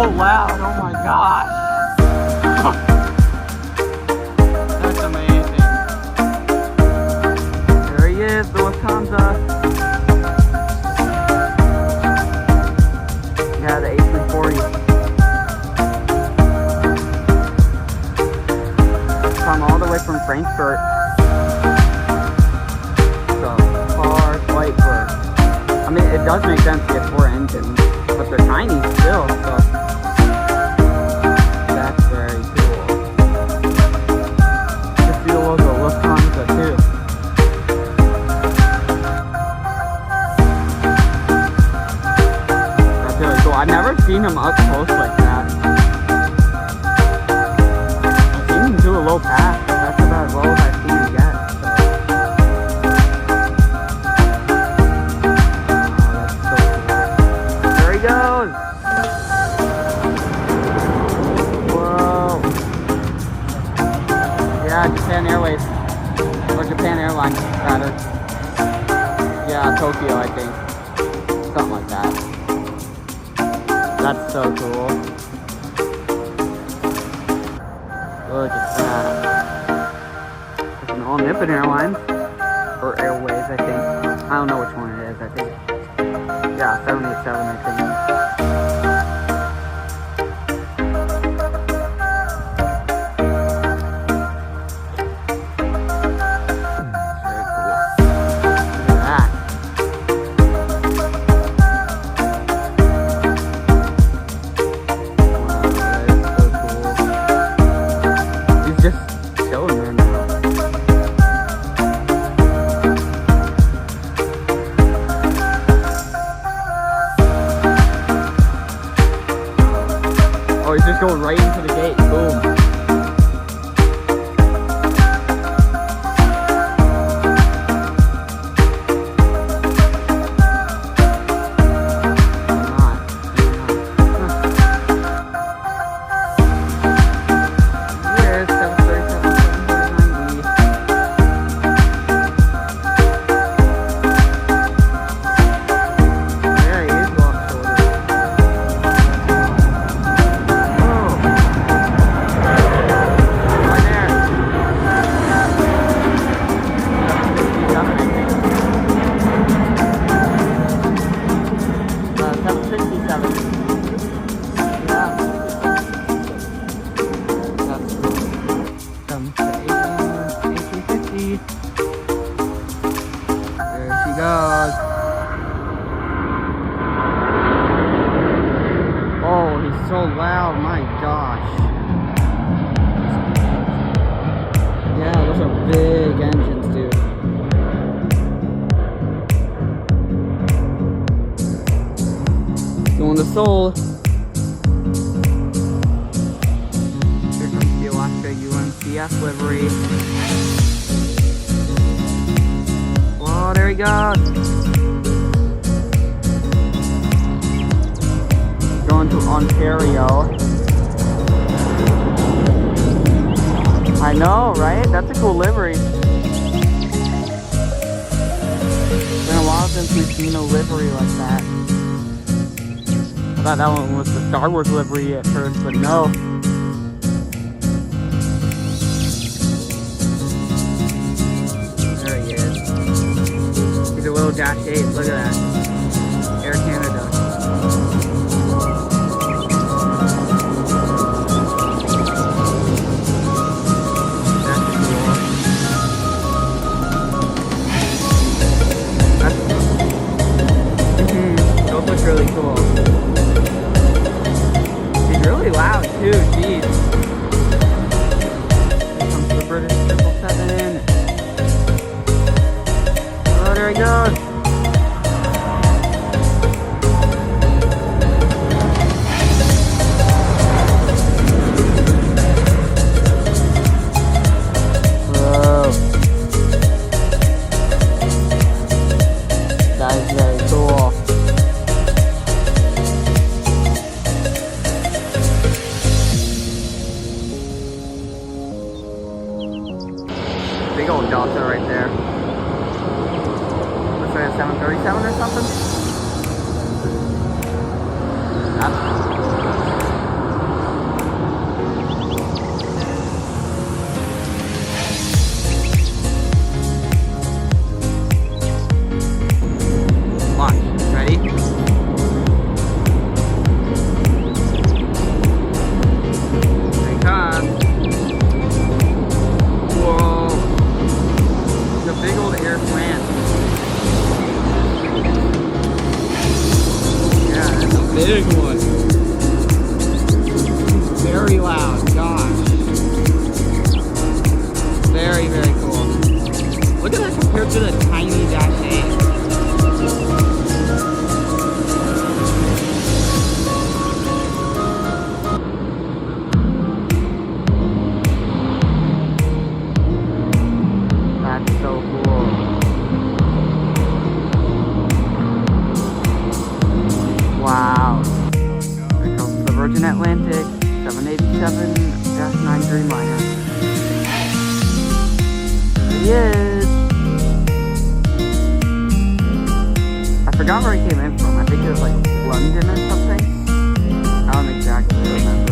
loud. Oh my gosh. That's amazing. There he is, the Lufthansa. Yeah, the A340. Come all the way from Frankfurt. So far flight for. I mean, it does make sense to get 4 engines, but they're tiny still, so that's very cool. Just see the logo, Lufthansa too. That's really cool. I've never seen him up close like that. I've seen him do a low pass, but that's about as low as I've seen him get. Goes. Whoa. Yeah, Japan Airways. Or Japan Airlines, rather. Yeah, Tokyo, I think. Something like that. That's so cool. Look at that. It's an all Nippon Airlines. Or Airways, I think. I don't know which one it is, I think. Yeah, 787, I think. Just go right into the gate. Boom. Here's 737, 790. There he is, lost shoulder. Goes. Oh, he's so loud, my gosh. Yeah, those are big engines, dude. Going to Seoul. Here comes the Alaska UMCF livery. Oh, there he goes. Going to Ontario. I know, right? That's a cool livery. It's been a while since we've seen a livery like that. I thought that one was the Star Wars livery at first, but no. Little Dash 8, look at that. Air Canada. That's cool. Those look really cool. He's really loud too, jeez. Here comes the British 777. Oh, there he goes. Whoa. That is very cool. Big old Delta right there. Looks like a 737 or something. That's big old air plant. Yeah, that's a big one. Very loud, gosh. Very, very cool. Look at that compared to the tiny Dash 8. That's so cool. Wow. There comes the Virgin Atlantic 787-9 Dreamliner. There he is. I forgot where he came in from. I think it was like London or something. I don't exactly remember.